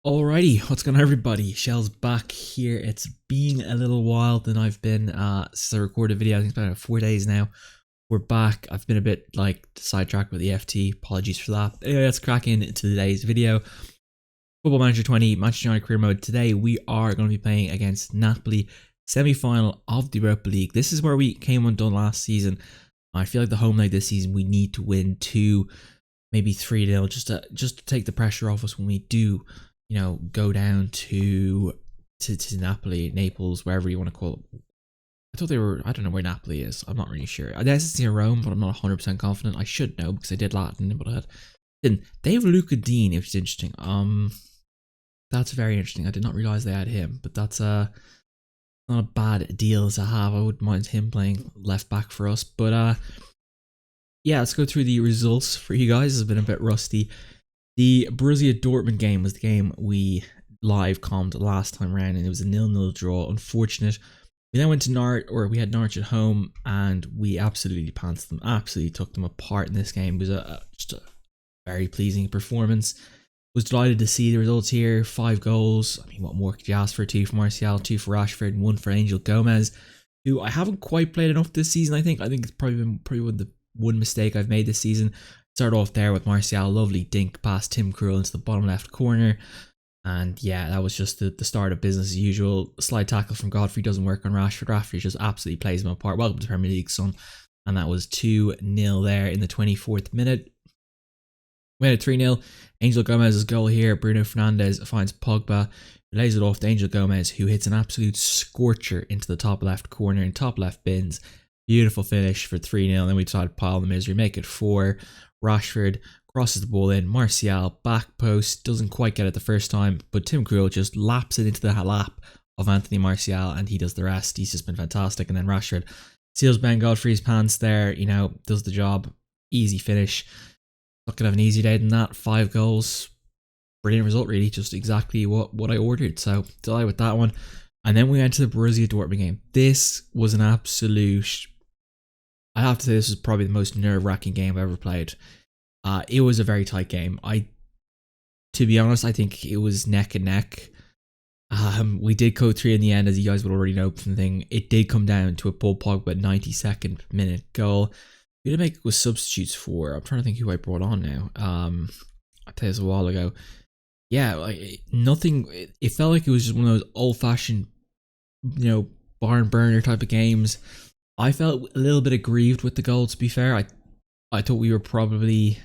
Alrighty, what's going on everybody? Shellz back here. It's been a little while than I've been since I recorded a video. I think it's been about 4 days now. We're back. I've been a bit sidetracked with the FT. Apologies for that. Anyway, let's crack into today's video. Football Manager 20, Manchester United career mode. Today we are going to be playing against Napoli, semi-final of the Europa League. This is where we came undone last season. I feel like the home leg this season we need to win 2, maybe 3-0 just to take the pressure off us when we do, you know, go down to Napoli, Naples, wherever you want to call it. I thought they were, I don't know where Napoli is. I'm not really sure. I guess it's near Rome, but I'm not 100% confident. I should know because I did Latin, but I didn't. They have Luca Dean, which is interesting. That's very interesting. I did not realize they had him, but that's not a bad deal to have. I wouldn't mind him playing left back for us. But yeah, let's go through the results for you guys. It's been a bit rusty. The Borussia Dortmund game was the game we live commed last time around, and it was a 0-0 draw. Unfortunate. We then went to we had Norwich at home, and we absolutely pantsed them, absolutely took them apart in this game. It was just a very pleasing performance. Was delighted to see the results here. 5 goals. I mean, what more could you ask for? 2 for Martial, 2 for Rashford, and 1 for Angel Gomez, who I haven't quite played enough this season. I think it's probably one mistake I've made this season. Start off there with Martial, lovely dink past Tim Krul into the bottom left corner. And yeah, that was just the start of business as usual. Slide tackle from Godfrey doesn't work on Rashford. Rashford just absolutely plays him apart. Welcome to Premier League, son. And that was 2-0 there in the 24th minute. We had a 3-0. Angel Gomez's goal here. Bruno Fernandes finds Pogba, who lays it off to Angel Gomez, who hits an absolute scorcher into the top left corner and top left bins. Beautiful finish for 3-0. Then we decided to pile the misery, make it 4. Rashford crosses the ball in. Martial, back post, doesn't quite get it the first time, but Tim Krul just laps it into the lap of Anthony Martial, and he does the rest. He's just been fantastic. And then Rashford seals Ben Godfrey's pants there, you know, does the job. Easy finish. Not gonna have an easier day than that. 5 goals. Brilliant result, really. Just exactly what I ordered. So, delighted with that one. And then we went to the Borussia Dortmund game. This was an absolute... I have to say this was probably the most nerve-wracking game I've ever played. It was a very tight game. To be honest, I think it was neck and neck. We did go 3 in the end, as you guys would already know from the thing. It did come down to a Paul Pogba 92nd minute goal. We did make it with substitutes for. I'm trying to think who I brought on now. I tell you this a while ago. Yeah, like nothing. It felt like it was just one of those old-fashioned, you know, barn burner type of games. I felt a little bit aggrieved with the goal, to be fair. I thought we probably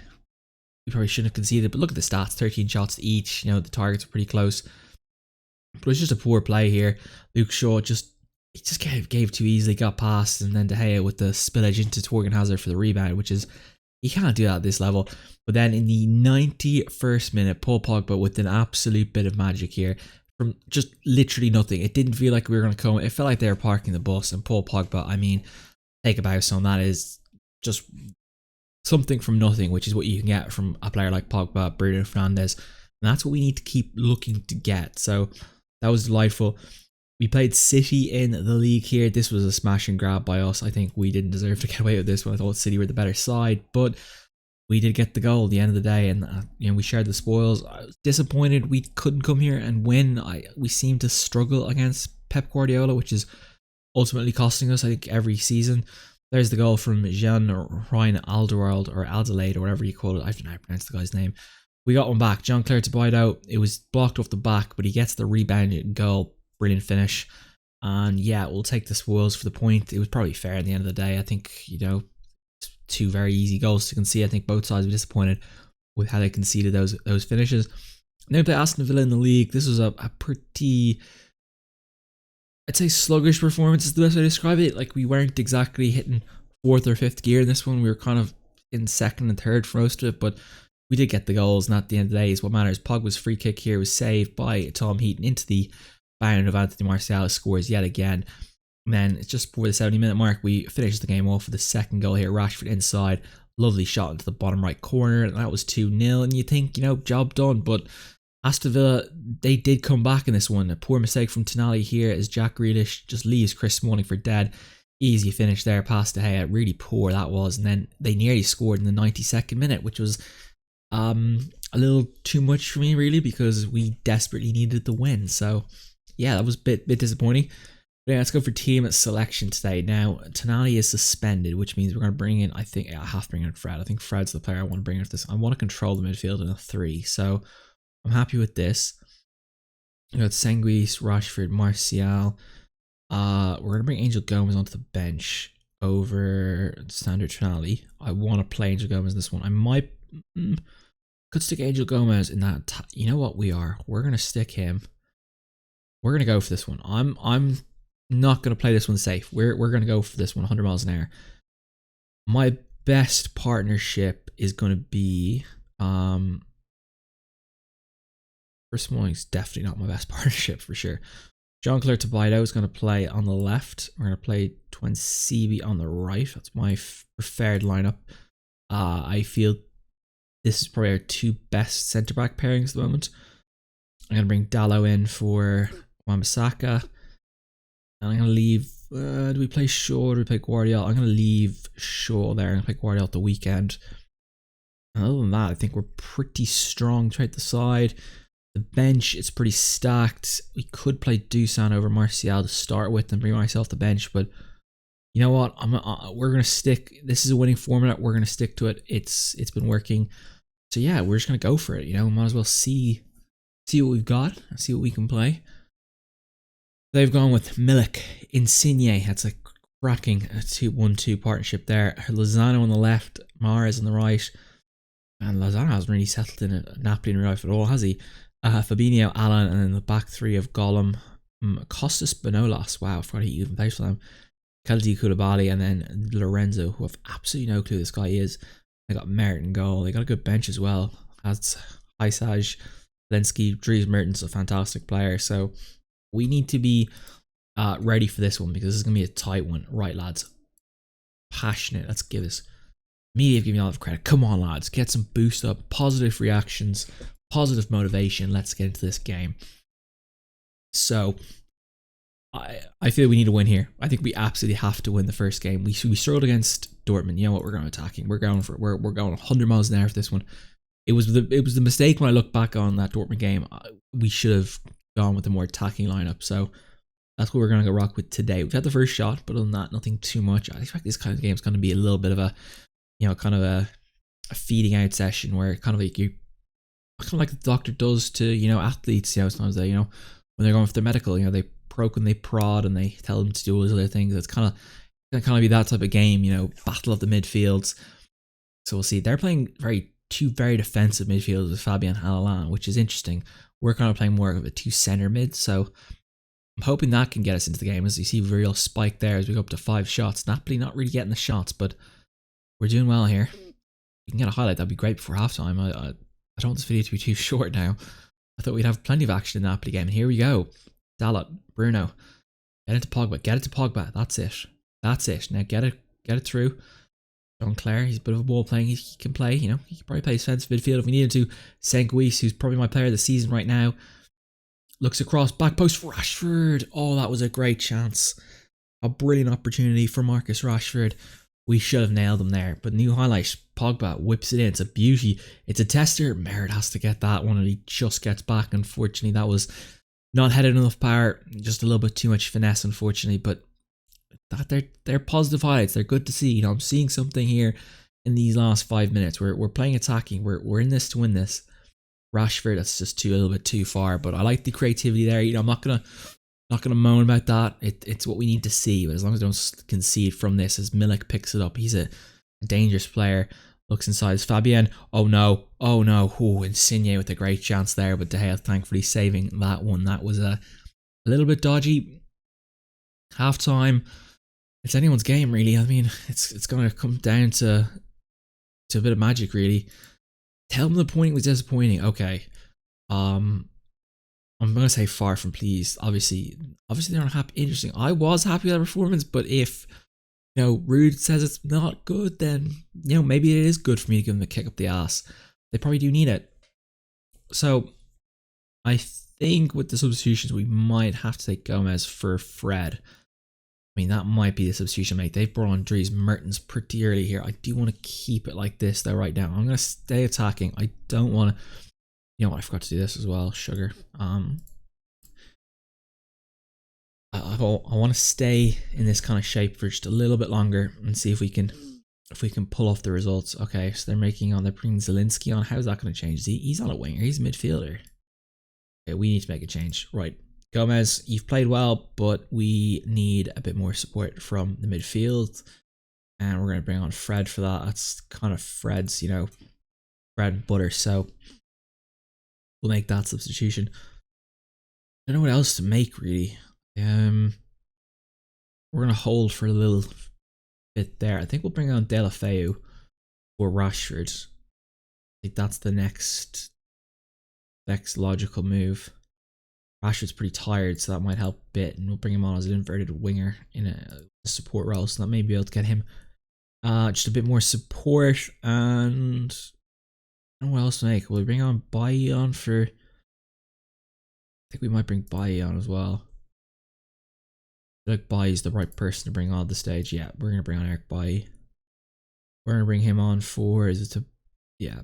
shouldn't have conceded, but look at the stats, 13 shots to each. You know, the targets are pretty close. But it was just a poor play here. Luke Shaw just gave too easily, got past, and then De Gea with the spillage into Torgan Hazard for the rebound, which is, you can't do that at this level. But then in the 91st minute, Paul Pogba with an absolute bit of magic here. From just literally nothing. It didn't feel like we were going to come. It felt like they were parking the bus, and Paul Pogba, I mean, take a bow, son. That is just something from nothing, which is what you can get from a player like Pogba, Bruno Fernandes. And that's what we need to keep looking to get. So that was delightful. We played City in the league here. This was a smash and grab by us. I think we didn't deserve to get away with this one. I thought City were the better side, but we did get the goal at the end of the day, and you know, we shared the spoils. I was disappointed we couldn't come here and win. We seem to struggle against Pep Guardiola, which is ultimately costing us, I think, every season. There's the goal from Jean or Ryan Alderweireld, or Aldelaide, or whatever you call it. I don't know how to pronounce the guy's name. We got one back. Jean-Claire Tebaido. It was blocked off the back, but he gets the rebound goal. Brilliant finish. And yeah, we'll take the spoils for the point. It was probably fair at the end of the day. I think, you know, 2 very easy goals to concede. I think both sides were disappointed with how they conceded those finishes. And then we play Aston Villa in the league. This was a pretty, I'd say, sluggish performance is the best way to describe it. Like, we weren't exactly hitting 4th or 5th gear in this one. We were kind of in 2nd and 3rd for most of it, but we did get the goals, and at the end of the day is what matters. Pogba's free kick here was saved by Tom Heaton into the bound of Anthony Martial, scores yet again. And then it's just before the 70-minute mark, we finished the game off with the 2nd goal here. Rashford inside, lovely shot into the bottom right corner, and that was 2-0. And you think, you know, job done, but Aston Villa, they did come back in this one. A poor mistake from Tonali here as Jack Grealish just leaves Chris Smalling for dead. Easy finish there past De Gea, really poor that was. And then they nearly scored in the 92nd minute, which was A little too much for me really, because we desperately needed the win. So yeah, that was a bit disappointing. But yeah, let's go for team selection today. Now, Tonali is suspended, which means we're going to bring in, I think, I have to bring in Fred. I think Fred's the player I want to bring in for this. I want to control the midfield in a 3, so I'm happy with this. We got Senguis, Rashford, Martial. We're going to bring Angel Gomez onto the bench over standard Tonali. I want to play Angel Gomez in this one. I might could stick Angel Gomez in that. You know what we are? We're going to stick him. We're going to go for this one. I'm not going to play this one safe. We're going to go for this one 100 miles an hour. My best partnership is going to be first one is definitely not my best partnership for sure. Jean-Claire Tobaido is going to play on the left. We're going to play Twensibi on the right. That's my preferred lineup. I feel this is probably our 2 best centre-back pairings at the moment. I'm going to bring Dallo in for Wan-Bissaka. And I'm going to leave... do we play Shaw or do we play Guardiola? I'm going to leave Shaw there. I'm going to play Guardiola at the weekend. And other than that, I think we're pretty strong throughout the side. The bench, it's pretty stacked. We could play Dusan over Martial to start with and bring myself the bench, but you know what? We're gonna stick. This is a winning formula. We're gonna stick to it. It's been working. So yeah, we're just gonna go for it. You know, might as well see what we've got, see what we can play. They've gone with Milik, Insigne. That's a cracking 2-1-2 partnership there. Lozano on the left, Mahrez on the right, and Lozano hasn't really settled in Napoli in real life at all, has he? Fabinho, Alan, and then the back 3 of Gollum, Costas Bonolas. Wow, I forgot he even plays for them. Kelty Koulibaly, and then Lorenzo, who have absolutely no clue who this guy is. They got Merritt in goal. They got a good bench as well. Has Hysaj, Lenski, Dries Mertens, a fantastic player. So we need to be ready for this one, because this is going to be a tight one. Right, lads. Passionate. Let's give this. Media give me a lot of credit. Come on, lads. Get some boost up. Positive reactions. Positive motivation. Let's get into this game. So I feel we need to win here. I think we absolutely have to win the first game. We struggled against Dortmund. You know what? We're going attacking. We're going 100 miles an hour for this one. It was the mistake when I look back on that Dortmund game. We should have gone with a more attacking lineup. So that's what we're going to go rock with today. We've had the first shot, but other than that, nothing too much. I expect this kind of game is going to be a little bit of a, you know, kind of a feeding out session where kind of like kind of like the doctor does to, you know, athletes. You know, sometimes they, you know, when they're going for their medical, you know, they poke and they prod and they tell them to do all those other things. It's kind of be that type of game, you know, battle of the midfields. So we'll see. They're playing two very defensive midfielders with Fabian Halalan, which is interesting. We're kind of playing more of a 2 center mid, so I'm hoping that can get us into the game. As you see, a real spike there as we go up to 5 shots. Napoli not really getting the shots, but we're doing well here. If we can get a highlight, that'd be great before halftime. I don't want this video to be too short now. I thought we'd have plenty of action in the Napoli game, and here we go. Dalot, Bruno, get into Pogba, get it to Pogba. That's it. Now get it through. Jean-Claire, he's a bit of a ball playing. He can play, you know. He can probably play defensive midfield if we needed to. Senguis, who's probably my player of the season right now, looks across, back post for Rashford. Oh, that was a great chance. A brilliant opportunity for Marcus Rashford. We should have nailed him there. But new highlight, Pogba whips it in. It's a beauty. It's a tester. Merritt has to get that one and he just gets back. Unfortunately, that was not headed enough power. Just a little bit too much finesse, unfortunately. But they're positive highlights. They're good to see. You know, I'm seeing something here in these last 5 minutes. We're playing attacking. We're in this to win this. Rashford, that's just a little bit too far. But I like the creativity there. You know, I'm not gonna moan about that. It's what we need to see. But as long as I don't concede from this, as Milik picks it up, he's a dangerous player. Looks inside. It's Fabian. Oh no. Oh, Insigne with a great chance there, but De Gea thankfully saving that one. That was a little bit dodgy. Half time. It's anyone's game, really. I mean, it's gonna come down to a bit of magic, really. Tell them the point was disappointing. Okay. I'm gonna say far from pleased. Obviously they're not happy. Interesting. I was happy with that performance, but if, you know, Rude says it's not good, then, you know, maybe it is good for me to give them a kick up the ass. They probably do need it. So I think with the substitutions we might have to take Gomez for Fred. I mean, that might be the substitution, mate. They've brought on Dries Mertens pretty early here. I do want to keep it like this, though, right now. I'm going to stay attacking. I don't want to... You know what? I forgot to do this as well. Sugar. I want to stay in this kind of shape for just a little bit longer and see if we can pull off the results. Okay, so they're bringing Zielinski on. How's that going to change? He's not a winger. He's a midfielder. Okay, we need to make a change. Right. Gomez, you've played well, but we need a bit more support from the midfield. And we're going to bring on Fred for that. That's kind of Fred's, bread and butter. So we'll make that substitution. I don't know what else to make, really. We're going to hold for a little bit there. I think we'll bring on Deulofeu or Rashford. I think that's the next logical move. Rashford's pretty tired, so that might help a bit, and we'll bring him on as an inverted winger in a support role, so that may be able to get him just a bit more support. And I don't know what else to make. Will we bring on Bailly on for... I think we might bring Bailly on as well. I feel like Bailly's the right person to bring on the stage. Yeah, we're going to bring on Eric Bailly. We're going to bring him on for... Yeah.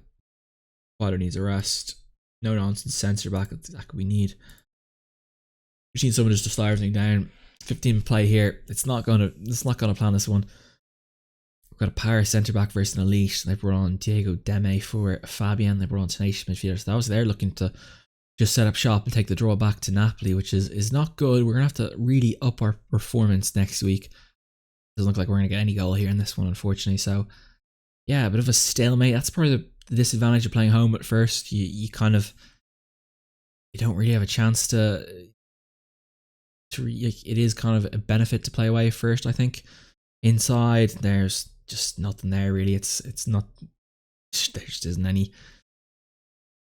Potter needs a rest. No nonsense centre back. That's exactly what we need. We've seen someone just to slow everything down. 15 play here. It's not gonna plan this one. We've got a power centre back versus an elite. They brought on Diego Demme for Fabian. They brought on tenacious midfielders. So that was they're looking to just set up shop and take the draw back to Napoli, which is not good. We're gonna have to really up our performance next week. Doesn't look like we're gonna get any goal here in this one, unfortunately. So yeah, a bit of a stalemate. That's probably the disadvantage of playing home at first. You don't really have a chance to it is kind of a benefit to play away first, I think. Inside, there's just nothing there really. It's not, there just isn't any.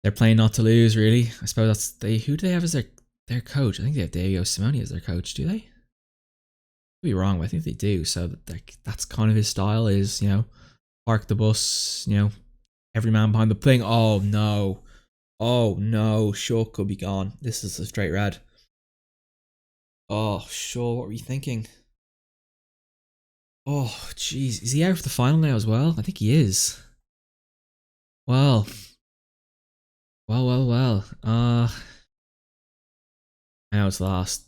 They're playing not to lose, really. I suppose who do they have as their coach? I think they have Diego Simeone as their coach, do they? Could be wrong, but I think they do. So that's kind of his style, is, park the bus, every man behind the thing. Oh no. Shaw could be gone. This is a straight red. Oh, Shaw, what were you thinking? Oh, jeez. Is he out for the final now as well? I think he is. Well. I know it's the last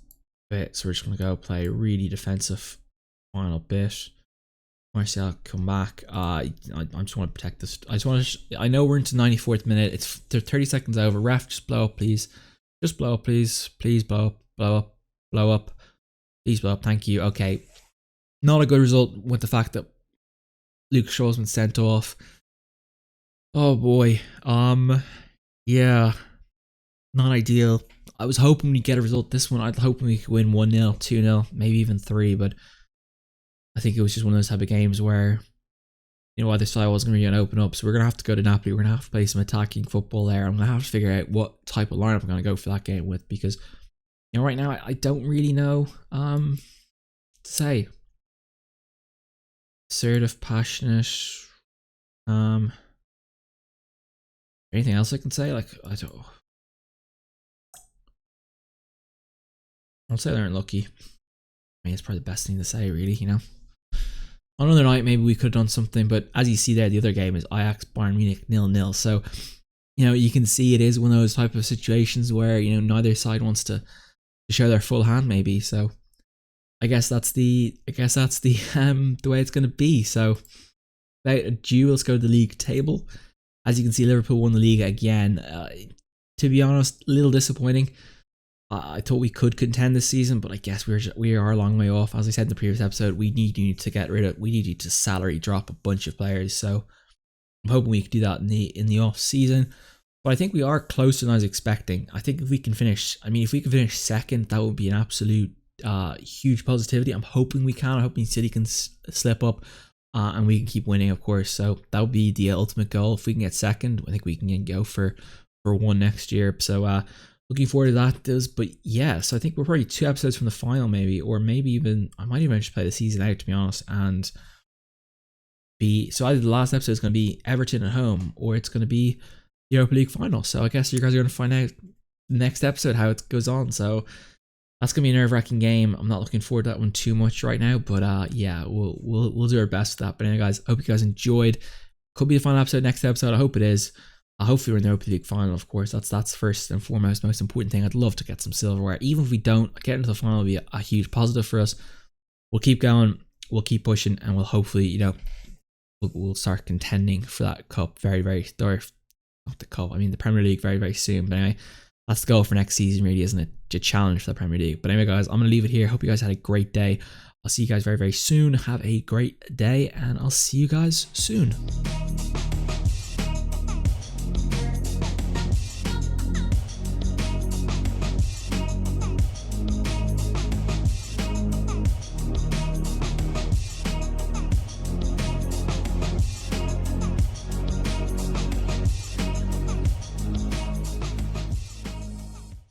bit, so we're just going to go play a really defensive final bit. Martial, come back. I just want to protect this. I know we're into 94th minute. It's 30 seconds over. Ref, just blow up, please. Just blow up, please. Please blow up. Blow up. Please blow up. Thank you. Okay. Not a good result with the fact that Luke Shaw's been sent off. Oh boy. Yeah. Not ideal. I was hoping we'd get a result this one. I'd hoping we could win 1-0, 2-0, maybe even 3, but I think it was just one of those type of games where, either side wasn't really going to open up. So we're going to have to go to Napoli. We're going to have to play some attacking football there. I'm going to have to figure out what type of lineup I'm going to go for that game with, because right now I don't really know to say. Assertive, passionate. Anything else I can say? Like, I'll say they're unlucky. I mean, it's probably the best thing to say, really, On another night, maybe we could have done something, but as you see there, the other game is Ajax Bayern Munich 0-0. So, you can see it is one of those type of situations where, neither side wants to show their full hand, maybe. So I guess that's the way it's going to be. So about a duel, let's go to the league table. As you can see, Liverpool won the league again. To be honest, a little disappointing. I thought we could contend this season, but I guess we are a long way off. As I said in the previous episode, we need you to salary drop a bunch of players. So I'm hoping we can do that in the off season. But I think we are closer than I was expecting. I think if we can finish second, that would be an absolute huge positivity. I'm hoping we can. I'm hoping City can slip up and we can keep winning, of course. So that would be the ultimate goal. If we can get second, I think we can go for one next year. So looking forward to that. But yeah, so I think we're probably 2 episodes from the final, maybe, or maybe even I might even just play the season out, to be honest, and so either the last episode is going to be Everton at home, or it's going to be the Europa League final. So I guess you guys are going to find out the next episode how it goes on. So That's gonna be a nerve-wracking game. I'm not looking forward to that one too much right now, but yeah, we'll do our best with that. But anyway, guys, I hope you guys enjoyed. Could be the final episode, next episode. I hope it is. Hopefully we're in the Europa League final, of course. That's first and foremost, most important thing. I'd love to get some silverware. Even if we don't, getting to the final will be a huge positive for us. We'll keep going, we'll keep pushing, and we'll hopefully, you know, we'll start contending for that cup very, or not the cup, I mean the Premier League very soon. But anyway, that's the goal for next season, really, isn't it? To challenge for the Premier League. But anyway, guys, I'm gonna leave it here. Hope you guys had a great day. I'll see you guys very soon. Have a great day, and I'll see you guys soon.